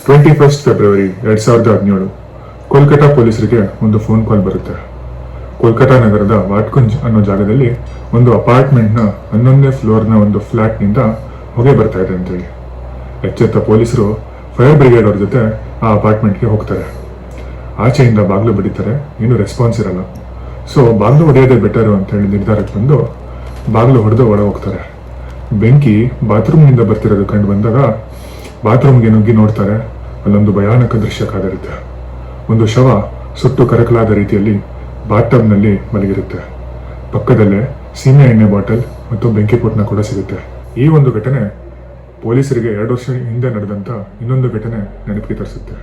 21 February 2017 Kolkata ಪೊಲೀಸರಿಗೆ ಒಂದು phone call ಬರುತ್ತೆ. ಕೋಲ್ಕತಾ ನಗರದ ವಾಟ್ಕುಂಜ್ ಅನ್ನೋ ಜಾಗದಲ್ಲಿ ಒಂದು ಅಪಾರ್ಟ್ಮೆಂಟ್ನ 11ನೇ ಫ್ಲೋರ್ನ ಒಂದು ಫ್ಲಾಟ್ನಿಂದ ಹೊಗೆ ಬರ್ತಾ ಇದೆ ಅಂತೇಳಿ. ಎಚ್ಚೆತ್ತ ಪೊಲೀಸರು ಫೈರ್ ಬ್ರಿಗೇಡ್ ಅವ್ರ ಜೊತೆ ಆ ಅಪಾರ್ಟ್ಮೆಂಟ್ಗೆ ಹೋಗ್ತಾರೆ. ಆಚೆಯಿಂದ ಬಾಗಿಲು ಬಡಿತಾರೆ, ಏನು ರೆಸ್ಪಾನ್ಸ್ ಇರಲ್ಲ. ಸೊ ಬಾಗಿಲು ಹೊಡೆಯೋದೇ ಬೆಟರು ಅಂತ ಹೇಳಿ ನಿರ್ಧಾರಕ್ಕೆ ಬಂದು ಬಾಗಿಲು ಹೊಡೆದು ಒಳ ಹೋಗ್ತಾರೆ. ಬೆಂಕಿ ಬಾತ್ರೂಮ್ನಿಂದ ಬರ್ತಿರೋದು ಕಂಡು ಬಂದಾಗ ಬಾತ್ರೂಮ್ಗೆ ನುಗ್ಗಿ ನೋಡ್ತಾರೆ. ಅಲ್ಲೊಂದು ಭಯಾನಕ ದೃಶ್ಯ ಕಾದಿರುತ್ತೆ. ಒಂದು ಶವ ಸುಟ್ಟು ಕರಕಲಾದ ರೀತಿಯಲ್ಲಿ ಬಾತ್ಟಬ್ನಲ್ಲಿ ಮಲಗಿರುತ್ತೆ. ಪಕ್ಕದಲ್ಲೇ ಸೀಮೆ ಎಣ್ಣೆ ಬಾಟಲ್ ಮತ್ತು ಬೆಂಕಿ ಪೊಟ್ನ ಕೂಡ ಸಿಗುತ್ತೆ. ಈ ಒಂದು ಘಟನೆ ಪೊಲೀಸರಿಗೆ 2 ವರ್ಷ ಹಿಂದೆ ನಡೆದಂತ ಇನ್ನೊಂದು ಘಟನೆ ನೆನಪಿಗೆ ತರಿಸುತ್ತೆ.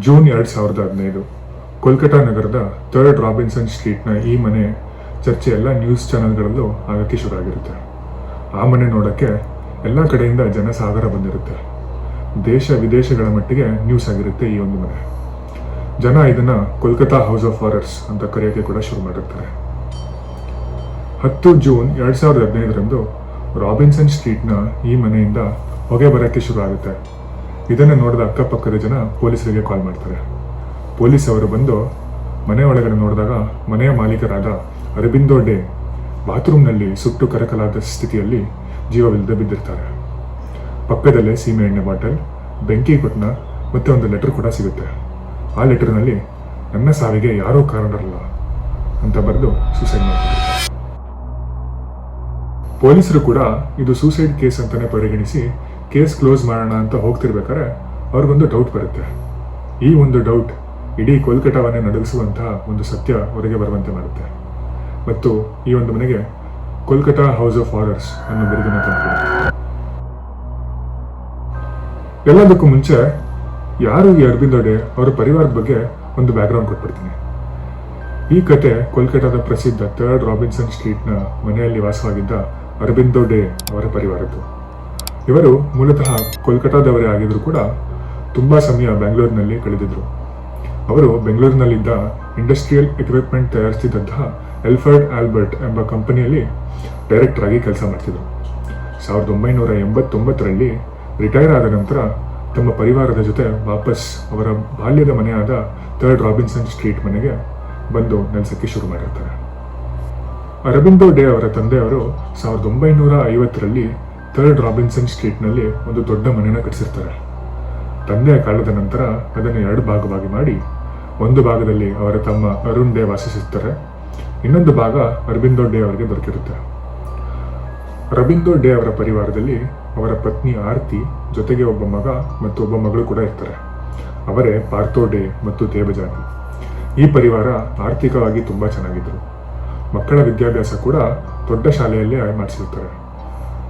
ಜೂನ್ 2015 ಕೋಲ್ಕತಾ ನಗರದ 3rd ರಾಬಿನ್ಸನ್ ಸ್ಟ್ರೀಟ್ನ ಈ ಮನೆ ಚರ್ಚೆ ಎಲ್ಲ ನ್ಯೂಸ್ ಚಾನೆಲ್ಗಳಲ್ಲೂ ಆಗಕ್ಕೆ ಶುರು ಆಗಿರುತ್ತೆ. ಆ ಮನೆ ನೋಡಕ್ಕೆ ಎಲ್ಲ ಕಡೆಯಿಂದ ಜನಸಾಗರ ಬಂದಿರುತ್ತೆ. ದೇಶ ವಿದೇಶಗಳ ಮಟ್ಟಿಗೆ ನ್ಯೂಸ್ ಆಗಿರುತ್ತೆ ಈ ಒಂದು ಮನೆ. ಜನ ಇದನ್ನ ಕೋಲ್ಕತಾ ಹೌಸ್ ಆಫ್ ಹಾರರ್ಸ್ ಅಂತ ಕರೆಯೋಕೆ ಕೂಡ ಶುರು ಮಾಡಿರ್ತಾರೆ. 10 ಜೂನ್ 2015 ರಾಬಿನ್ಸನ್ ಸ್ಟ್ರೀಟ್ನ ಈ ಮನೆಯಿಂದ ಹೊಗೆ ಬರೋಕ್ಕೆ ಶುರು ಆಗುತ್ತೆ. ಇದನ್ನು ನೋಡಿದ ಅಕ್ಕಪಕ್ಕದ ಜನ ಪೊಲೀಸರಿಗೆ ಕಾಲ್ ಮಾಡ್ತಾರೆ. ಪೊಲೀಸ್ ಅವರು ಬಂದು ಮನೆ ಒಳಗಡೆ ನೋಡಿದಾಗ ಮನೆಯ ಮಾಲೀಕರಾದ ಅರಬಿಂದೋ ಡೇ ಬಾತ್ರೂಮ್ನಲ್ಲಿ ಸುಟ್ಟು ಕರಕಲಾದ ಸ್ಥಿತಿಯಲ್ಲಿ ಜೀವವಿಲ್ಲದೆ ಬಿದ್ದಿರ್ತಾರೆ. ಪಕ್ಕದಲ್ಲೇ ಸೀಮೆ ಎಣ್ಣೆ ಬಾಟಲ್, ಬೆಂಕಿ ಪೊಟ್ನ ಮತ್ತೆ ಒಂದು ಲೆಟರ್ ಕೂಡ ಸಿಗುತ್ತೆ. ಆ ಲೆಟರ್ನಲ್ಲಿ ನನ್ನ ಸಾವಿಗೆ ಯಾರೂ ಕಾರಣರಲ್ಲ ಅಂತ ಬರೆದು ಸೂಸೈಡ್ ಮಾಡ್ತಾರೆ. ಪೊಲೀಸರು ಕೂಡ ಇದು ಸೂಸೈಡ್ ಕೇಸ್ ಅಂತಾನೆ ಪರಿಗಣಿಸಿ ಕೇಸ್ ಕ್ಲೋಸ್ ಮಾಡೋಣ ಅಂತ ಹೋಗ್ತಿರ್ಬೇಕಾದ್ರೆ ಅವ್ರಿಗೊಂದು ಡೌಟ್ ಬರುತ್ತೆ. ಈ ಒಂದು ಡೌಟ್ ಇಡೀ ಕೋಲ್ಕಟಾವನ್ನೇ ನಡುಗಿಸುವಂತಹ ಒಂದು ಸತ್ಯ ಹೊರಗೆ ಬರುವಂತೆ ಮಾಡುತ್ತೆ ಮತ್ತು ಈ ಒಂದು ಮನೆಗೆ ಕೋಲ್ಕತಾ ಹೌಸ್ ಆಫ್ ಹಾರರ್ಸ್ ಅನ್ನೋ ಬಿರುದನ್ನು ತಂದುಕೊಡುತ್ತೆ. ಎಲ್ಲದಕ್ಕೂ ಮುಂಚೆ ಯಾರು ಈ ಅರಬಿಂದೋ ಡೇ ಅವರ ಪರಿವಾರದ ಬಗ್ಗೆ ಒಂದು ಬ್ಯಾಕ್ಗ್ರೌಂಡ್ ಕೊಟ್ಬಿಡ್ತೀನಿ. ಈ ಕತೆ ಕೋಲ್ಕತಾದ ಪ್ರಸಿದ್ಧ 3rd ರಾಬಿನ್ಸನ್ ಸ್ಟ್ರೀಟ್ನ ಮನೆಯಲ್ಲಿ ವಾಸವಾಗಿದ್ದ ಅರಬಿಂದೋ ಡೇ ಅವರ ಪರಿವಾರದ್ದು. ಇವರು ಮೂಲತಃ ಕೋಲ್ಕತಾದವರೇ ಆಗಿದ್ರು ಕೂಡ ತುಂಬಾ ಸಮಯ ಬೆಂಗಳೂರಿನಲ್ಲಿ ಕಳೆದಿದ್ರು. ಅವರು ಬೆಂಗಳೂರಿನಲ್ಲಿದ್ದ ಇಂಡಸ್ಟ್ರಿಯಲ್ ಎಕ್ವಿಪ್ಮೆಂಟ್ ತಯಾರಿಸುತ್ತಿದ್ದಂತಹ ಎಲ್ಫರ್ಡ್ ಆಲ್ಬರ್ಟ್ ಎಂಬ ಕಂಪನಿಯಲ್ಲಿ ಡೈರೆಕ್ಟರ್ ಆಗಿ ಕೆಲಸ ಮಾಡ್ತಿದ್ರು. 1989ರಲ್ಲಿ ರಿಟೈರ್ ಆದ ನಂತರ ತಮ್ಮ ಪರಿವಾರದ ಜೊತೆ ವಾಪಸ್ ಅವರ ಬಾಲ್ಯದ ಮನೆಯಾದ 3rd ರಾಬಿನ್ಸನ್ ಸ್ಟ್ರೀಟ್ ಮನೆಗೆ ಬಂದು ನೆಲೆಸಕ್ಕೆ ಶುರು ಮಾಡಿರ್ತಾರೆ. ಅರಬಿಂದೋ ಡೇ ಅವರ ತಂದೆಯವರು 1950ರಲ್ಲಿ 3rd ರಾಬಿನ್ಸನ್ ಸ್ಟ್ರೀಟ್ನಲ್ಲಿ ಒಂದು ದೊಡ್ಡ ಮನೆಯನ್ನು ಕಟ್ಟಿಸಿರ್ತಾರೆ. ತಂದೆಯ ಕಾಲದ ನಂತರ ಅದನ್ನು 2 ಭಾಗವಾಗಿ ಮಾಡಿ ಒಂದು ಭಾಗದಲ್ಲಿ ಅವರ ತಮ್ಮ ಅರುಣ್ ಡೇ ವಾಸಿಸುತ್ತಾರೆ, ಇನ್ನೊಂದು ಭಾಗ ಅರಬಿಂದೋ ಡೇ ಅವರಿಗೆ ದೊರಕಿರುತ್ತೆ. ಅರಬಿಂದೋ ಡೇ ಅವರ ಪರಿವಾರದಲ್ಲಿ ಅವರ ಪತ್ನಿ ಆರ್ತಿ ಜೊತೆಗೆ ಒಬ್ಬ ಮಗ ಮತ್ತು ಒಬ್ಬ ಮಗಳು ಕೂಡ ಇರ್ತಾರೆ. ಅವರೇ ಪಾರ್ಥೋ ಡೇ ಮತ್ತು ದೇವಜಾನಿ. ಈ ಪರಿವಾರ ಆರ್ಥಿಕವಾಗಿ ತುಂಬಾ ಚೆನ್ನಾಗಿದ್ರು. ಮಕ್ಕಳ ವಿದ್ಯಾಭ್ಯಾಸ ಕೂಡ ದೊಡ್ಡ ಶಾಲೆಯಲ್ಲಿ ಮಾಡಿಸಿರ್ತಾರೆ.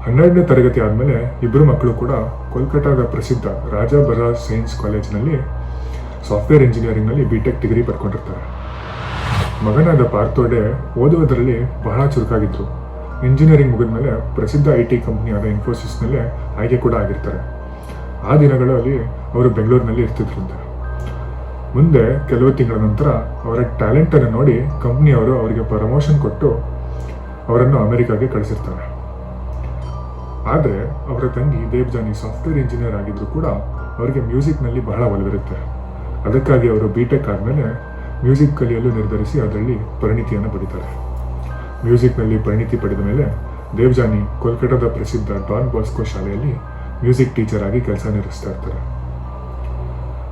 12ನೇ ತರಗತಿ ಆದಮೇಲೆ ಇಬ್ಬರು ಮಕ್ಕಳು ಕೂಡ ಕೋಲ್ಕತಾದ ಪ್ರಸಿದ್ಧ ರಾಜಾ ಬರಾಜ್ ಸೈನ್ಸ್ ಕಾಲೇಜಿನಲ್ಲಿ ಸಾಫ್ಟ್ವೇರ್ ಇಂಜಿನಿಯರಿಂಗ್ನಲ್ಲಿ ಬಿಟೆಕ್ ಡಿಗ್ರಿ ಪಡ್ಕೊಂಡಿರ್ತಾರೆ. ಮಗನಾದ ಪಾರ್ಥೋ ಡೇ ಓದುವುದರಲ್ಲಿ ಬಹಳ ಚುರುಕಾಗಿದ್ರು. ಇಂಜಿನಿಯರಿಂಗ್ ಮುಗಿದ ಮೇಲೆ ಪ್ರಸಿದ್ಧ IT ಕಂಪನಿಯಾದ ಇನ್ಫೋಸಿಸ್ನಲ್ಲೇ ಆಯ್ಕೆ ಕೂಡ ಆಗಿರ್ತಾರೆ. ಆ ದಿನಗಳಲ್ಲಿ ಅವರು ಬೆಂಗಳೂರಿನಲ್ಲಿ ಇರ್ತಿದ್ರಂತೆ. ಮುಂದೆ ಕೆಲವು ತಿಂಗಳ ನಂತರ ಅವರ ಟ್ಯಾಲೆಂಟನ್ನು ನೋಡಿ ಕಂಪ್ನಿಯವರು ಅವರಿಗೆ ಪ್ರಮೋಷನ್ ಕೊಟ್ಟು ಅವರನ್ನು ಅಮೆರಿಕಾಗೆ ಕಳಿಸಿರ್ತಾರೆ. ಆದರೆ ಅವರ ತಂಗಿ ದೇವಜಾನಿ ಸಾಫ್ಟ್ವೇರ್ ಇಂಜಿನಿಯರ್ ಆಗಿದ್ರು ಕೂಡ ಅವರಿಗೆ ಮ್ಯೂಸಿಕ್ನಲ್ಲಿ ಬಹಳ ಒಲವಿರುತ್ತೆ. ಅದಕ್ಕಾಗಿ ಅವರು ಬಿಟೆಕ್ ಆದಮೇಲೆ ಮ್ಯೂಸಿಕ್ ಕಲಿಯಲು ನಿರ್ಧರಿಸಿ ಅದರಲ್ಲಿ ಪರಿಣಿತಿಯನ್ನು ಪಡಿತಾರೆ. ಮ್ಯೂಸಿಕ್ನಲ್ಲಿ ಪರಿಣಿತಿ ಪಡೆದ ಮೇಲೆ ದೇವಜಾನಿ ಕೋಲ್ಕತಾದ ಪ್ರಸಿದ್ಧ ಡಾನ್ ಬಾಸ್ಕೋ ಶಾಲೆಯಲ್ಲಿ ಮ್ಯೂಸಿಕ್ ಟೀಚರ್ ಆಗಿ ಕೆಲಸ ನಿರ್ವಹಿಸ್ತಾ ಇರ್ತಾರೆ.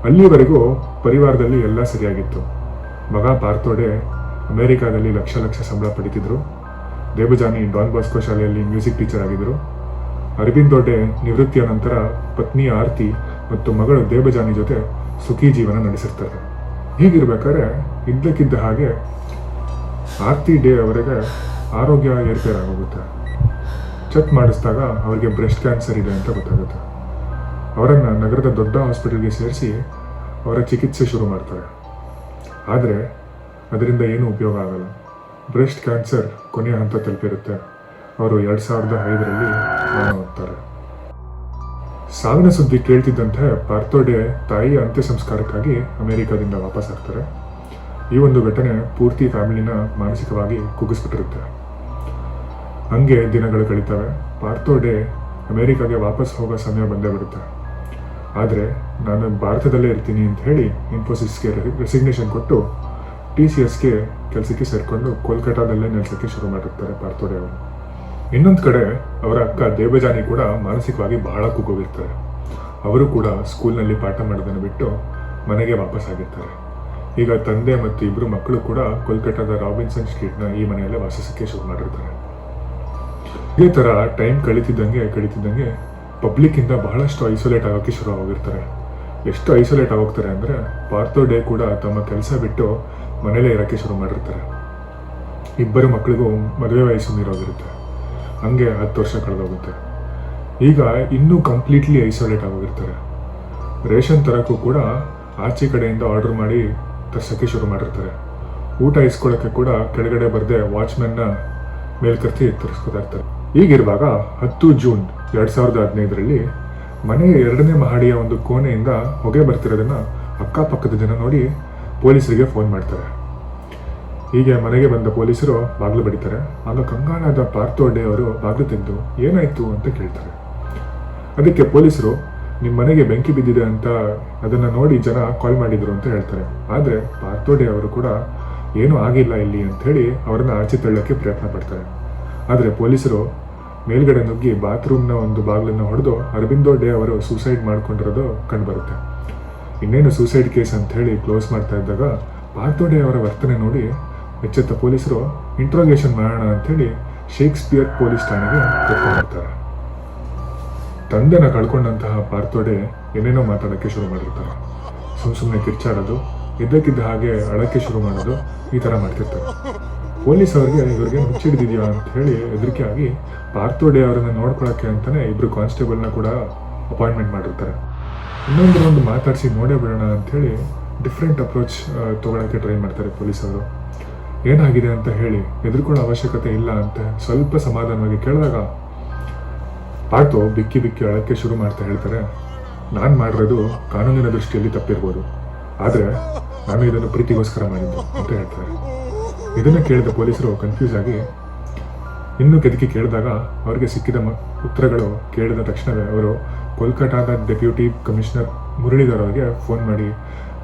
ಅಲ್ಲಿವರೆಗೂ ಪರಿವಾರದಲ್ಲಿ ಎಲ್ಲ ಸರಿಯಾಗಿತ್ತು. ಮಗ ಪಾರ್ಥೋ ಡೇ ಅಮೆರಿಕಾದಲ್ಲಿ ಲಕ್ಷ ಸಂಬಳ ಪಡಿತಿದ್ರು. ದೇವಜಾನಿ ಡಾನ್ ಬಾಸ್ಕೋ ಶಾಲೆಯಲ್ಲಿ ಮ್ಯೂಸಿಕ್ ಟೀಚರ್ ಆಗಿದ್ರು. ಅರಬಿಂದೋ ಡೇ ನಿವೃತ್ತಿಯ ನಂತರ ಪತ್ನಿ ಆರ್ತಿ ಮತ್ತು ಮಗಳು ದೇವಜಾನಿ ಜೊತೆ ಸುಖಿ ಜೀವನ ನಡೆಸಿರ್ತಾರೆ. ಹೀಗಿರ್ಬೇಕಾದ್ರೆ ಇದ್ದಕ್ಕಿದ್ದ ಹಾಗೆ ಆರ್ತಿ ಡೇ ಅವರಿಗೆ ಆರೋಗ್ಯ ಏರ್ಪೇರಾಗೋಗುತ್ತೆ. ಚೆಕ್ ಮಾಡಿಸಿದಾಗ ಅವರಿಗೆ ಬ್ರೆಸ್ಟ್ ಕ್ಯಾನ್ಸರ್ ಇದೆ ಅಂತ ಗೊತ್ತಾಗುತ್ತೆ. ಅವರನ್ನು ನಗರದ ದೊಡ್ಡ ಹಾಸ್ಪಿಟಲ್ಗೆ ಸೇರಿಸಿ ಅವರ ಚಿಕಿತ್ಸೆ ಶುರು ಮಾಡ್ತಾರೆ. ಆದರೆ ಅದರಿಂದ ಏನೂ ಉಪಯೋಗ ಆಗಲ್ಲ. ಬ್ರೆಸ್ಟ್ ಕ್ಯಾನ್ಸರ್ ಕೊನೆಯ ಹಂತ ತಲುಪಿರುತ್ತೆ. ಅವರು 2005ರಲ್ಲಿ ಮರಣ ಹೊಂದ್ತಾರೆ. ಸಾವಿನ ಸುದ್ದಿ ಕೇಳ್ತಿದ್ದಂತೆ ಪಾರ್ಥೋ ಡೇ ತಾಯಿಯ ಅಂತ್ಯ ಸಂಸ್ಕಾರಕ್ಕಾಗಿ ಅಮೆರಿಕದಿಂದ ವಾಪಸ್ ಆಗ್ತಾರೆ. ಈ ಒಂದು ಘಟನೆ ಪೂರ್ತಿ ಫ್ಯಾಮಿಲಿನ ಮಾನಸಿಕವಾಗಿ ಕುಗ್ಗಿಸ್ಬಿಟ್ಟಿರುತ್ತೆ. ಹಂಗೆ ದಿನಗಳು ಕಳೀತವೆ. ಪಾರ್ಥೋ ಡೇ ಅಮೆರಿಕಾಗೆ ವಾಪಸ್ ಹೋಗೋ ಸಮಯ ಬಂದೇ ಬಿಡುತ್ತೆ. ಆದರೆ ನಾನು ಭಾರತದಲ್ಲೇ ಇರ್ತೀನಿ ಅಂತ ಹೇಳಿ ಇನ್ಫೋಸಿಸ್ಗೆ ರೆಸಿಗ್ನೇಷನ್ ಕೊಟ್ಟು TCSಗೆ ಕೆಲಸಕ್ಕೆ ಸೇರಿಕೊಂಡು ಕೋಲ್ಕತ್ತಾದಲ್ಲೇ ನೆಲೆಸಕ್ಕೆ ಶುರು ಮಾಡಿರ್ತಾರೆ ಪಾರ್ಥೋ ಡೇ ಅವರು. ಇನ್ನೊಂದು ಕಡೆ ಅವರ ಅಕ್ಕ ದೇವಜಾನಿ ಕೂಡ ಮಾನಸಿಕವಾಗಿ ಬಹಳ ಕುಗ್ಗೋಗಿರ್ತಾರೆ. ಅವರು ಕೂಡ ಸ್ಕೂಲ್ನಲ್ಲಿ ಪಾಠ ಮಾಡೋದನ್ನು ಬಿಟ್ಟು ಮನೆಗೆ ವಾಪಸ್ ಆಗಿರ್ತಾರೆ. ಈಗ ತಂದೆ ಮತ್ತು ಇಬ್ಬರು ಮಕ್ಕಳು ಕೂಡ ಕೋಲ್ಕತ್ತಾದ ರಾಬಿನ್ಸನ್ ಸ್ಟ್ರೀಟ್ನ ಈ ಮನೆಯಲ್ಲೇ ವಾಸಿಸಕ್ಕೆ ಶುರು ಮಾಡಿರ್ತಾರೆ. ಇದೇ ಥರ ಟೈಮ್ ಕಳೀತಿದ್ದಂಗೆ ಪಬ್ಲಿಕ್ಕಿಂದ ಬಹಳಷ್ಟು ಐಸೋಲೇಟ್ ಆಗೋಕ್ಕೆ ಶುರು ಆಗಿರ್ತಾರೆ. ಎಷ್ಟು ಐಸೋಲೇಟ್ ಆಗೋಗ್ತಾರೆ ಅಂದರೆ ಪಾರ್ಥೋ ಡೇ ಕೂಡ ತಮ್ಮ ಕೆಲಸ ಬಿಟ್ಟು ಮನೇಲೇ ಇರೋಕ್ಕೆ ಶುರು ಮಾಡಿರ್ತಾರೆ. ಇಬ್ಬರು ಮಕ್ಕಳಿಗೂ ಮದುವೆ ವಯಸ್ಸು ಮೀರೋಗಿರುತ್ತೆ. ಹಂಗೆ 10 ವರ್ಷ ಕಳೆದೋಗುತ್ತೆ. ಈಗ ಇನ್ನೂ ಕಂಪ್ಲೀಟ್ಲಿ ಐಸೋಲೇಟ್ ಆಗೋಗಿರ್ತಾರೆ. ರೇಷನ್ ತರಕ್ಕೂ ಕೂಡ ಆಚೆ ಕಡೆಯಿಂದ ಆರ್ಡರ್ ಮಾಡಿ ತರ್ಸೋಕ್ಕೆ ಶುರು ಮಾಡಿರ್ತಾರೆ. ಊಟ ಇಸ್ಕೊಳ್ಳೋಕ್ಕೆ ಕೂಡ ಕೆಳಗಡೆ ಬರದೆ ವಾಚ್ಮ್ಯಾನ್ನ ಮೇಲ್ಕರ್ತಿ ತರಿಸ್ಕೊತಾ ಇರ್ತಾರೆ. ಹೀಗಿರುವಾಗ 10 ಜೂನ್ 2015ರಲ್ಲಿ ಮನೆಯ 2ನೇ ಮಹಡಿಯ ಒಂದು ಕೋಣೆಯಿಂದ ಹೊಗೆ ಬರ್ತಿರೋದನ್ನ ಅಕ್ಕಪಕ್ಕದ ಜನ ನೋಡಿ ಪೊಲೀಸರಿಗೆ ಫೋನ್ ಮಾಡ್ತಾರೆ. ಹೀಗೆ ಮನೆಗೆ ಬಂದ ಪೊಲೀಸರು ಬಾಗಿಲು ಬಡಿತಾರೆ. ಆಗ ಕಂಗಾಲಾದ ಪಾರ್ಥೋ ಡೇ ಅವರು ಬಾಗಿಲು ತೆಗೆದು ಏನಾಯ್ತು ಅಂತ ಕೇಳ್ತಾರೆ. ಅದಕ್ಕೆ ಪೊಲೀಸರು ನಿಮ್ಮ ಮನೆಗೆ ಬೆಂಕಿ ಬಿದ್ದಿದೆ ಅಂತ ಅದನ್ನು ನೋಡಿ ಜನ ಕಾಲ್ ಮಾಡಿದ್ರು ಅಂತ ಹೇಳ್ತಾರೆ. ಆದರೆ ಪಾರ್ಥೋ ಡೇ ಅವರು ಕೂಡ ಏನೂ ಆಗಿಲ್ಲ ಇಲ್ಲಿ ಅಂತ ಹೇಳಿ ಅವರನ್ನು ಆಚೆ ತಳ್ಳೋಕ್ಕೆ ಪ್ರಯತ್ನ ಪಡ್ತಾರೆ. ಆದರೆ ಪೊಲೀಸರು ಮೇಲ್ಗಡೆ ನುಗ್ಗಿ ಬಾತ್ರೂಮ್ನ ಒಂದು ಬಾಗಿಲನ್ನು ಹೊಡೆದು ಅರಬಿಂದೋ ಡೇ ಅವರು ಸೂಸೈಡ್ ಮಾಡ್ಕೊಂಡಿರೋದು ಕಂಡುಬರುತ್ತೆ. ಇನ್ನೇನು ಸೂಸೈಡ್ ಕೇಸ್ ಅಂತ ಹೇಳಿ ಕ್ಲೋಸ್ ಮಾಡ್ತಾ ಇದ್ದಾಗ ಪಾರ್ಥೋ ಡೇ ಅವರ ವರ್ತನೆ ನೋಡಿ ಎಚ್ಚೆತ್ತ ಪೊಲೀಸರು ಇಂಟ್ರೋಗೇಷನ್ ಮಾಡೋಣ ಅಂಥೇಳಿ ಶೇಕ್ಸ್ಪಿಯರ್ ಪೊಲೀಸ್ ಠಾಣೆಗೆ ಕರ್ಕೊಂಡ್ಬರ್ತಾರೆ. ತಂದೆನ ಕಳ್ಕೊಂಡಂತಹ ಪಾರ್ಥೋ ಡೇ ಏನೇನೋ ಮಾತಾಡೋಕ್ಕೆ ಶುರು ಮಾಡಿರ್ತಾರೆ. ಸುಮ್ಮನೆ ಕಿರ್ಚಾಡೋದು, ಇದ್ದಕ್ಕಿದ್ದ ಹಾಗೆ ಅಳಕ್ಕೆ ಶುರು ಮಾಡೋದು, ಈ ಥರ ಮಾಡ್ತಿರ್ತಾರೆ. ಪೊಲೀಸ್ ಇವ್ರಿಗೆ ಮುಚ್ಚಿಡಿದೆಯಾ ಅಂತ ಹೇಳಿ ಹೆದರಿಕೆ ಆಗಿ ಪಾರ್ಥೋ ಡೇ ಅವರನ್ನು ನೋಡ್ಕೊಳ್ಳೋಕ್ಕೆ ಅಂತಲೇ ಇಬ್ಬರು ಕಾನ್ಸ್ಟೇಬಲ್ನ ಕೂಡ ಅಪಾಯಿಂಟ್ಮೆಂಟ್ ಮಾಡಿರ್ತಾರೆ. ಇನ್ನೊಂದು ಮಾತಾಡಿಸಿ ನೋಡೇ ಬಿಡೋಣ ಅಂಥೇಳಿ ಡಿಫ್ರೆಂಟ್ ಅಪ್ರೋಚ್ ತೊಗೊಳಕ್ಕೆ ಟ್ರೈ ಮಾಡ್ತಾರೆ ಪೊಲೀಸವರು. ಏನಾಗಿದೆ ಅಂತ ಹೇಳಿ ಹೆದರ್ಕೊಳ್ಳೋ ಅವಶ್ಯಕತೆ ಇಲ್ಲ ಅಂತ ಸ್ವಲ್ಪ ಸಮಾಧಾನವಾಗಿ ಕೇಳಿದಾಗ ಪಾರ್ಥೋ ಬಿಕ್ಕಿ ಅಳಕ್ಕೆ ಶುರು ಮಾಡ್ತಾ ಹೇಳ್ತಾರೆ, ನಾನು ಮಾಡಿರೋದು ಕಾನೂನಿನ ದೃಷ್ಟಿಯಲ್ಲಿ ತಪ್ಪಿರ್ಬೋದು, ಆದರೆ ನಾನು ಇದನ್ನು ಪ್ರೀತಿಗೋಸ್ಕರ ಮಾಡಿದ್ದು ಅಂತ ಹೇಳ್ತಾರೆ. ಇದನ್ನು ಕೇಳಿದ ಪೊಲೀಸರು ಕನ್ಫ್ಯೂಸ್ ಆಗಿ ಇನ್ನೂ ಕೆದಕಿ ಕೇಳಿದಾಗ ಅವರಿಗೆ ಸಿಕ್ಕಿದ ಉತ್ತರಗಳು ಕೇಳಿದ ತಕ್ಷಣವೇ ಅವರು ಕೋಲ್ಕತ್ತಾದ ಡೆಪ್ಯೂಟಿ ಕಮಿಷನರ್ ಮುರಳೀಧರ್ ಅವರಿಗೆ ಫೋನ್ ಮಾಡಿ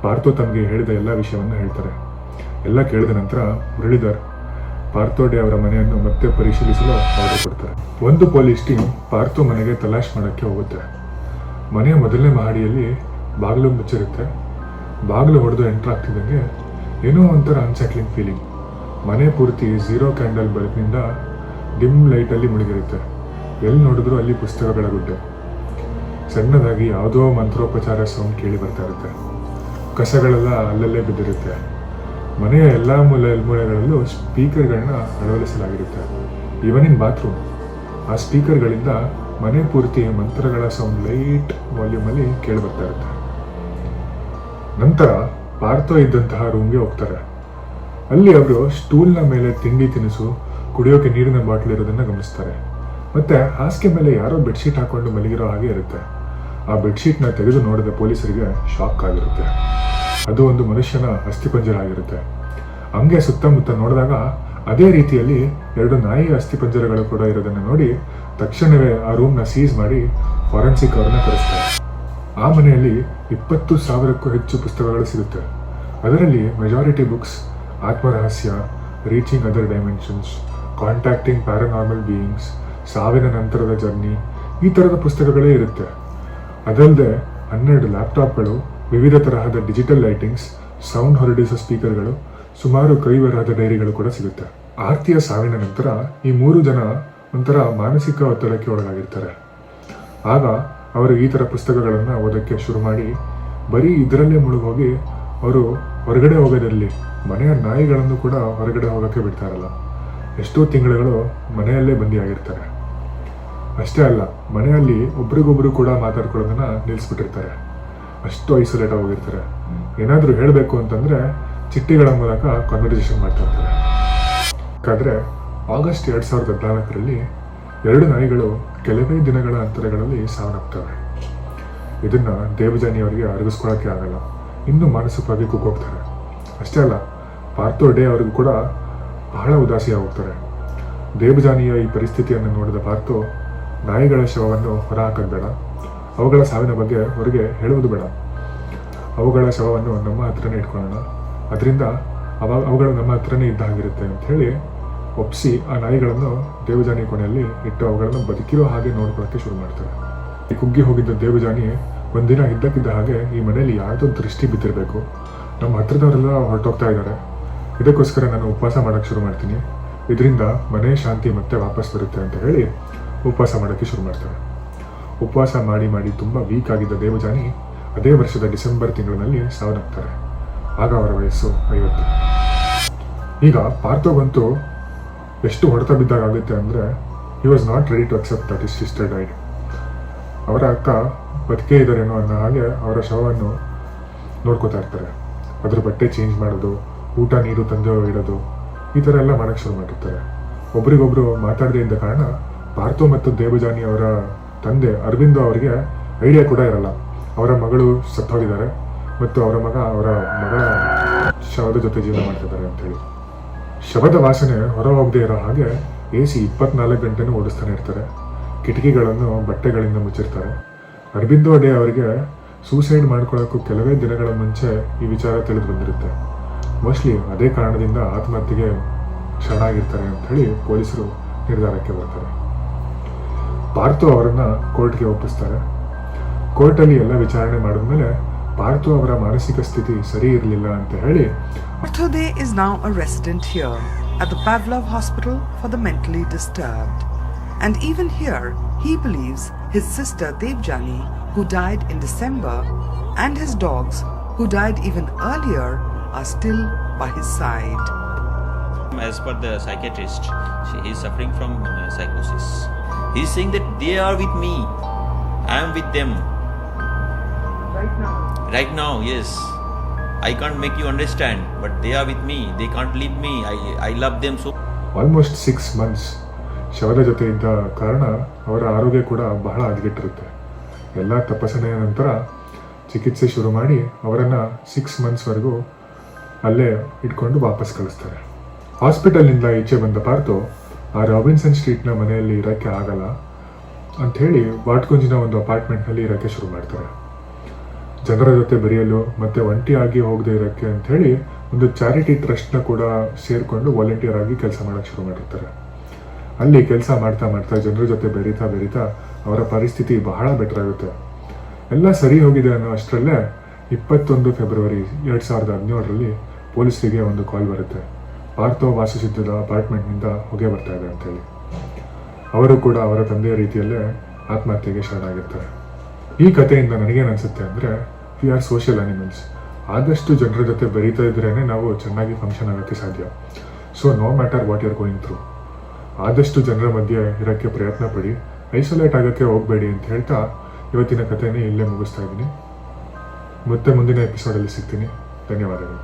ಪಾರ್ಥೋ ತಮಗೆ ಹೇಳಿದ ಎಲ್ಲ ವಿಷಯವನ್ನು ಹೇಳ್ತಾರೆ. ಎಲ್ಲ ಕೇಳಿದ ನಂತರ ಮುರಳೀಧರ್ ಪಾರ್ಥೋ ಡೇ ಅವರ ಮನೆಯನ್ನು ಮತ್ತೆ ಪರಿಶೀಲಿಸಲು ಆರ್ಡರ್ ಕೊಡ್ತಾರೆ. ಒಂದು ಪೊಲೀಸ್ ಟೀಮ್ ಪಾರ್ಥೋ ಮನೆಗೆ ತಲಾಶ್ ಮಾಡೋಕ್ಕೆ ಹೋಗುತ್ತೆ. ಮನೆಯ ಮೊದಲನೇ ಮಹಡಿಯಲ್ಲಿ ಬಾಗಿಲು ಮುಚ್ಚಿರುತ್ತೆ. ಬಾಗಿಲು ಹೊಡೆದು ಎಂಟರ್ ಆಗ್ತಿದ್ದಂಗೆ ಏನೋ ಒಂಥರ ಅನ್ಸೆಟ್ಲಿಂಗ್ ಫೀಲಿಂಗ್. ಮನೆ ಪೂರ್ತಿ 0 ಕ್ಯಾಂಡಲ್ ಬೆಳಕಿನಿಂದ ಡಿಮ್ ಲೈಟಲ್ಲಿ ಮುಳುಗಿರುತ್ತೆ. ಎಲ್ಲಿ ನೋಡಿದ್ರು ಅಲ್ಲಿ ಪುಸ್ತಕಗಳ ಗುಡ್ಡೆ. ಸಣ್ಣದಾಗಿ ಯಾವುದೋ ಮಂತ್ರೋಪಚಾರ ಸೌಂಡ್ ಕೇಳಿ ಬರ್ತಾ ಇರುತ್ತೆ. ಕಸಗಳೆಲ್ಲ ಅಲ್ಲಲ್ಲೇ ಬಿದ್ದಿರುತ್ತೆ. ಮನೆಯ ಎಲ್ಲ ಮೂಲೆಗಳಲ್ಲೂ ಸ್ಪೀಕರ್ಗಳನ್ನ ಅಳವಡಿಸಲಾಗಿರುತ್ತೆ. ಇವನ್ ಇನ್ ಬಾತ್ರೂಮ್. ಆ ಸ್ಪೀಕರ್ಗಳಿಂದ ಮನೆ ಪೂರ್ತಿ ಮಂತ್ರಗಳ ಸೌಂಡ್ ಲೈಟ್ ವಾಲ್ಯೂಮಲ್ಲಿ ಕೇಳಿ ಬರ್ತಾ ಇರುತ್ತೆ. ನಂತರ ಪಾರ್ಥೋ ಇದ್ದಂತಹ ರೂಮ್ಗೆ ಹೋಗ್ತಾರೆ. ಅಲ್ಲಿ ಅವರು ಸ್ಟೂಲ್ನ ಮೇಲೆ ತಿಂಡಿ ತಿನಿಸು, ಕುಡಿಯೋಕೆ ನೀರಿನ ಬಾಟ್ಲ್ ಇರೋದನ್ನ ಗಮನಿಸ್ತಾರೆ. ಮತ್ತೆ ಹಾಸಿಗೆ ಮೇಲೆ ಯಾರೋ ಬೆಡ್ಶೀಟ್ ಹಾಕೊಂಡು ಮಲಗಿರೋ ಹಾಗೆ ಇರುತ್ತೆ. ಆ ಬೆಡ್ಶೀಟ್ನ ತೆಗೆದು ನೋಡಿದ ಪೊಲೀಸರಿಗೆ ಶಾಕ್ ಆಗಿರುತ್ತೆ. ಅದು ಒಂದು ಮನುಷ್ಯನ ಅಸ್ಥಿಪಂಜರ ಆಗಿರುತ್ತೆ. ಹಂಗೆ ಸುತ್ತಮುತ್ತ ನೋಡಿದಾಗ ಅದೇ ರೀತಿಯಲ್ಲಿ 2 ನಾಯಿ ಅಸ್ಥಿಪಂಜರಗಳು ಕೂಡ ಇರೋದನ್ನು ನೋಡಿ ತಕ್ಷಣವೇ ಆ ರೂಮ್ನ ಸೀಸ್ ಮಾಡಿ ಫಾರೆನ್ಸಿಕ್ ಅವರನ್ನ ಕರೆಸ್ತಾರೆ. ಆ ಮನೆಯಲ್ಲಿ 20,000ಕ್ಕೂ ಹೆಚ್ಚು ಪುಸ್ತಕಗಳು ಸಿಗುತ್ತೆ. ಅದರಲ್ಲಿ ಮೆಜಾರಿಟಿ ಬುಕ್ಸ್ ಆತ್ಮರಹಸ್ಯ, reaching other dimensions, contacting paranormal beings, ಸಾವಿನ ನಂತರದ ಜರ್ನಿ, ಈ ಥರದ ಪುಸ್ತಕಗಳೇ ಇರುತ್ತೆ. ಅದಲ್ಲದೆ 12 ಲ್ಯಾಪ್ಟಾಪ್ಗಳು, ವಿವಿಧ ತರಹದ ಡಿಜಿಟಲ್ ಲೈಟಿಂಗ್ಸ್, ಸೌಂಡ್ ಹೊರಡಿಸೋ ಸ್ಪೀಕರ್ಗಳು, ಸುಮಾರು ಕೈಬರಹದ ಡೈರಿಗಳು ಕೂಡ ಸಿಗುತ್ತೆ. ಆರ್ತಿಯ ಸಾವಿನ ನಂತರ ಈ 3 ಜನ ಒಂಥರ ಮಾನಸಿಕ ಒತ್ತಡಕ್ಕೆ ಒಳಗಾಗಿರ್ತಾರೆ. ಆಗ ಅವರು ಈ ಥರ ಪುಸ್ತಕಗಳನ್ನು ಓದೋಕ್ಕೆ ಶುರು ಮಾಡಿ ಬರೀ ಇದರಲ್ಲೇ ಮುಳುಗೋಗಿ ಅವರು ಹೊರಗಡೆ ಹೋಗೋದಿರಲಿ, ಮನೆಯ ನಾಯಿಗಳನ್ನು ಕೂಡ ಹೊರಗಡೆ ಹೋಗೋಕ್ಕೆ ಬಿಡ್ತಾರಲ್ಲ. ಎಷ್ಟೋ ತಿಂಗಳುಗಳು ಮನೆಯಲ್ಲೇ ಬಂದಿಯಾಗಿರ್ತಾರೆ. ಅಷ್ಟೇ ಅಲ್ಲ, ಮನೆಯಲ್ಲಿ ಒಬ್ರಿಗೊಬ್ರು ಕೂಡ ಮಾತಾಡ್ಕೊಳ್ಳೋದನ್ನ ನಿಲ್ಲಿಸ್ಬಿಟ್ಟಿರ್ತಾರೆ. ಅಷ್ಟು ಐಸೋಲೇಟ್ ಆಗೋಗಿರ್ತಾರೆ. ಏನಾದರೂ ಹೇಳಬೇಕು ಅಂತಂದ್ರೆ ಚಿಟ್ಟಿಗಳ ಮೂಲಕ ಕಾನ್ವರ್ಸೇಷನ್ ಮಾಡ್ತಾ ಇರ್ತಾರೆ. ಯಾಕಂದ್ರೆ ಆಗಸ್ಟ್ 2014ರಲ್ಲಿ 2 ನಾಯಿಗಳು ಕೆಲವೇ ದಿನಗಳ ಅಂತರಗಳಲ್ಲಿ ಸಾವನ್ನಪ್ತವೆ. ಇದನ್ನ ದೇವಜಾನಿ ಅವರಿಗೆ ಅರಗಿಸ್ಕೊಳ್ಳೋಕೆ ಆಗಲ್ಲ. ಇನ್ನೂ ಮಾನಸಿಕವಾಗಿ ಕುಗ್ಗೋಗ್ತಾರೆ. ಅಷ್ಟೇ ಅಲ್ಲ, ಪಾರ್ಥೋ ಡೇ ಅವರಿಗೂ ಕೂಡ ಬಹಳ ಉದಾಸಿಯಾಗಿ ಹೋಗ್ತಾರೆ. ದೇವಜಾನಿಯ ಈ ಪರಿಸ್ಥಿತಿಯನ್ನು ನೋಡಿದ ಪಾರ್ಥೋ ನಾಯಿಗಳ ಶವವನ್ನು ಹೊರ ಹಾಕೋದು ಬೇಡ, ಅವುಗಳ ಸಾವಿನ ಬಗ್ಗೆ ಹೊರಗೆ ಹೇಳುವುದು ಬೇಡ, ಅವುಗಳ ಶವವನ್ನು ನಮ್ಮ ಹತ್ರನೇ ಇಟ್ಕೊಳ್ಳೋಣ, ಅದರಿಂದ ಅವುಗಳು ನಮ್ಮ ಹತ್ರನೇ ಇದ್ದ ಹಾಗಿರುತ್ತೆ ಅಂತ ಹೇಳಿ ಒಪ್ಪಿಸಿ ಆ ನಾಯಿಗಳನ್ನು ದೇವಜಾನಿ ಕೊನೆಯಲ್ಲಿ ಇಟ್ಟು ಅವುಗಳನ್ನು ಬದುಕಿರೋ ಹಾಗೆ ನೋಡ್ಕೊಳ್ಳೋಕ್ಕೆ ಶುರು ಮಾಡ್ತಾರೆ. ಈ ಕುಗ್ಗಿ ಹೋಗಿದ್ದ ದೇವಜಾನಿ ಒಂದಿನ ಇದ್ದಕ್ಕಿದ್ದ ಹಾಗೆ ಈ ಮನೆಯಲ್ಲಿ ಯಾವುದೋ ದೃಷ್ಟಿ ಬಿದ್ದಿರಬೇಕು, ನಮ್ಮ ಹತ್ರದವರೆಲ್ಲ ಹೊರಟೋಗ್ತಾ ಇದ್ದಾರೆ, ಇದಕ್ಕೋಸ್ಕರ ನಾನು ಉಪವಾಸ ಮಾಡೋಕ್ಕೆ ಶುರು ಮಾಡ್ತೀನಿ, ಇದರಿಂದ ಮನೆ ಶಾಂತಿ ಮತ್ತೆ ವಾಪಸ್ ಬರುತ್ತೆ ಅಂತ ಹೇಳಿ ಉಪವಾಸ ಮಾಡೋಕ್ಕೆ ಶುರು ಮಾಡ್ತಾರೆ. ಉಪವಾಸ ಮಾಡಿ ಮಾಡಿ ತುಂಬ ವೀಕ್ ಆಗಿದ್ದ ದೇವಜಾನಿ ಅದೇ ವರ್ಷದ ಡಿಸೆಂಬರ್ ತಿಂಗಳಿನಲ್ಲಿ ಸಾವನ್ನಪ್ತಾರೆ. ಆಗ ಅವರ ವಯಸ್ಸು 50. ಈಗ ಪಾರ್ಥೋಗಂತೂ ಎಷ್ಟು ಹೊಡೆತ ಬಿದ್ದಾಗುತ್ತೆ ಅಂದರೆ he was not ready to accept that his sister died. ಅವರ ಅಕ್ಕ ಬದುಕೇ ಇದ್ದಾರೇನೋ ಅನ್ನೋ ಹಾಗೆ ಅವರ ಶವವನ್ನು ನೋಡ್ಕೋತಾ ಇರ್ತಾರೆ. ಅದ್ರ ಬಟ್ಟೆ ಚೇಂಜ್ ಮಾಡೋದು, ಊಟ ನೀರು ತಂದು ಇಡೋದು, ಈ ಥರ ಎಲ್ಲ ಮಾಡೋಕ್ಕೆ ಶುರು ಮಾಡಿರ್ತಾರೆ. ಒಬ್ರಿಗೊಬ್ರು ಮಾತಾಡದೇ ಇದ್ದ ಕಾರಣ ಪಾರ್ಥೋ ಮತ್ತು ದೇವಜಾನಿ ಅವರ ತಂದೆ ಅರವಿಂದೋ ಅವರಿಗೆ ಐಡಿಯಾ ಕೂಡ ಇರಲ್ಲ ಅವರ ಮಗಳು ಸತ್ತೋಗಿದ್ದಾರೆ ಮತ್ತು ಅವರ ಮಗಳ ಶವದ ಜೊತೆ ಜೀವನ ಮಾಡ್ತಿದ್ದಾರೆ ಅಂತೇಳಿ. ಶವದ ವಾಸನೆ ಹೊರ ಹೋಗದೆ ಇರೋ ಹಾಗೆ AC 24 ಗಂಟೆನೂ ಓಡಿಸ್ತಾನೆ ಇರ್ತಾರೆ. ಕಿಟಕಿಗಳನ್ನು ಬಟ್ಟೆಗಳಿಂದ ಮುಚ್ಚಿರ್ತಾರೆ. ಅರವಿಂದೋ ಡೇ ಅವರಿಗೆ ಸೂಸೈಡ್ ಮಾಡ್ಕೊಳ್ಳೋಕ್ಕೂ ಕೆಲವೇ ದಿನಗಳ ಮುಂಚೆ ಈ ವಿಚಾರ ತಿಳಿದು ಬಂದಿರುತ್ತೆ. ಮೋಸ್ಟ್ಲಿ ಅದೇ ಕಾರಣದಿಂದ ಆತ್ಮಹತ್ಯೆಗೆ ಶರಣಾಗಿರ್ತಾರೆ ಅಂತ ಹೇಳಿ ಪೊಲೀಸರು ನಿರ್ಧಾರಕ್ಕೆ ಬರ್ತಾರೆ. ಪಾರ್ಥೋ ಅವರನ್ನ ಕೋರ್ಟ್ಗೆ ಒಪ್ಪಿಸ್ತಾರೆ. ಕೋರ್ಟಲ್ಲಿ ಎಲ್ಲ ವಿಚಾರಣೆ ಮಾಡಿದ್ಮೇಲೆ ಪಾರ್ಥೋ ಅವರ ಮಾನಸಿಕ ಸ್ಥಿತಿ ಸರಿ ಇರಲಿಲ್ಲ ಅಂತ ಹೇಳಿ Partho Dey is now a resident here at the Pavlov Hospital for the Mentally Disturbed. And even here, he believes his sister Devjani, who died in December, and his dogs, who died even earlier, are still by his side. As per the psychiatrist, he is suffering from psychosis. He is saying that they are with me, I am with them. Right now, yes. I can't make you understand, but they are with me. They can't leave me. I love them so. Almost 6 months ಶವದ ಜೊತೆ ಇದ್ದ ಕಾರಣ ಅವರ ಆರೋಗ್ಯ ಕೂಡ ಬಹಳ ಹದಗೆಟ್ಟಿರುತ್ತೆ. ಎಲ್ಲ ತಪಾಸಣೆಯ ನಂತರ ಚಿಕಿತ್ಸೆ ಶುರು ಮಾಡಿ ಅವರನ್ನು 6 monthsವರೆಗೂ ಅಲ್ಲೇ ಇಟ್ಕೊಂಡು ವಾಪಸ್ ಕಳಿಸ್ತಾರೆ. ಹಾಸ್ಪಿಟಲ್ನಿಂದ ಈಚೆ ಬಂದ ಪಾರ್ಥೋ ಆ ರಾಬಿನ್ಸನ್ ಸ್ಟ್ರೀಟ್ನ ಮನೆಯಲ್ಲಿ ಇರೋಕ್ಕೆ ಆಗಲ್ಲ ಅಂಥೇಳಿ ವಾಟ್ಕುಂಜಿನ ಒಂದು ಅಪಾರ್ಟ್ಮೆಂಟ್ನಲ್ಲಿ ಇರೋಕ್ಕೆ ಶುರು ಮಾಡ್ತಾರೆ. ಜನರ ಜೊತೆ ಬೆರೆಯಲು ಮತ್ತು ಒಂಟಿಯಾಗಿ ಹೋಗದೆ ಇರೋಕ್ಕೆ ಅಂಥೇಳಿ ಒಂದು ಚಾರಿಟಿ ಟ್ರಸ್ಟ್ನ ಕೂಡ ಸೇರಿಕೊಂಡು ವಾಲಂಟಿಯರ್ ಆಗಿ ಕೆಲಸ ಮಾಡೋಕ್ಕೆ ಶುರು ಮಾಡಿರ್ತಾರೆ. ಅಲ್ಲಿ ಕೆಲಸ ಮಾಡ್ತಾ ಮಾಡ್ತಾ ಜನರ ಜೊತೆ ಬೆರೀತಾ ಅವರ ಪರಿಸ್ಥಿತಿ ಬಹಳ ಬೆಟರ್ ಆಗುತ್ತೆ. ಎಲ್ಲ ಸರಿ ಹೋಗಿದೆ ಅನ್ನೋ ಅಷ್ಟರಲ್ಲೇ 21 ಫೆಬ್ರವರಿ 2017ರಲ್ಲಿ ಪೊಲೀಸರಿಗೆ ಒಂದು ಕಾಲ್ ಬರುತ್ತೆ. ಪಾರ್ಥೋ ವಾಸಿಸುತ್ತಿದ್ದ ಅಪಾರ್ಟ್ಮೆಂಟ್ನಿಂದ ಹೊಗೆ ಬರ್ತಾ ಇದೆ ಅಂತೇಳಿ. ಅವರು ಕೂಡ ಅವರ ತಂದೆಯ ರೀತಿಯಲ್ಲೇ ಆತ್ಮಹತ್ಯೆಗೆ ಶರಣಾಗಿರ್ತಾರೆ. ಈ ಕಥೆಯಿಂದ ನನಗೇನು ಅನಿಸುತ್ತೆ ಅಂದರೆ ವಿ ಆರ್ ಸೋಷಿಯಲ್ ಅನಿಮಲ್ಸ್. ಆದಷ್ಟು ಜನರ ಜೊತೆ ಬೆರೀತಾ ಇದ್ರೇ ನಾವು ಚೆನ್ನಾಗಿ ಫಂಕ್ಷನ್ ಆಗೋಕ್ಕೆ ಸಾಧ್ಯ. So no matter what you are going through, ಆದಷ್ಟು ಜನರ ಮಧ್ಯೆ ಇರೋಕ್ಕೆ ಪ್ರಯತ್ನ ಪಡಿ, ಐಸೋಲೇಟ್ ಆಗೋಕ್ಕೆ ಹೋಗಬೇಡಿ ಅಂತ ಹೇಳ್ತಾ ಇವತ್ತಿನ ಕಥೆನೇ ಇಲ್ಲೇ ಮುಗಿಸ್ತಾ ಇದ್ದೀನಿ. ಮತ್ತೆ ಮುಂದಿನ ಎಪಿಸೋಡಲ್ಲಿ ಸಿಗ್ತೀನಿ. ಧನ್ಯವಾದಗಳು.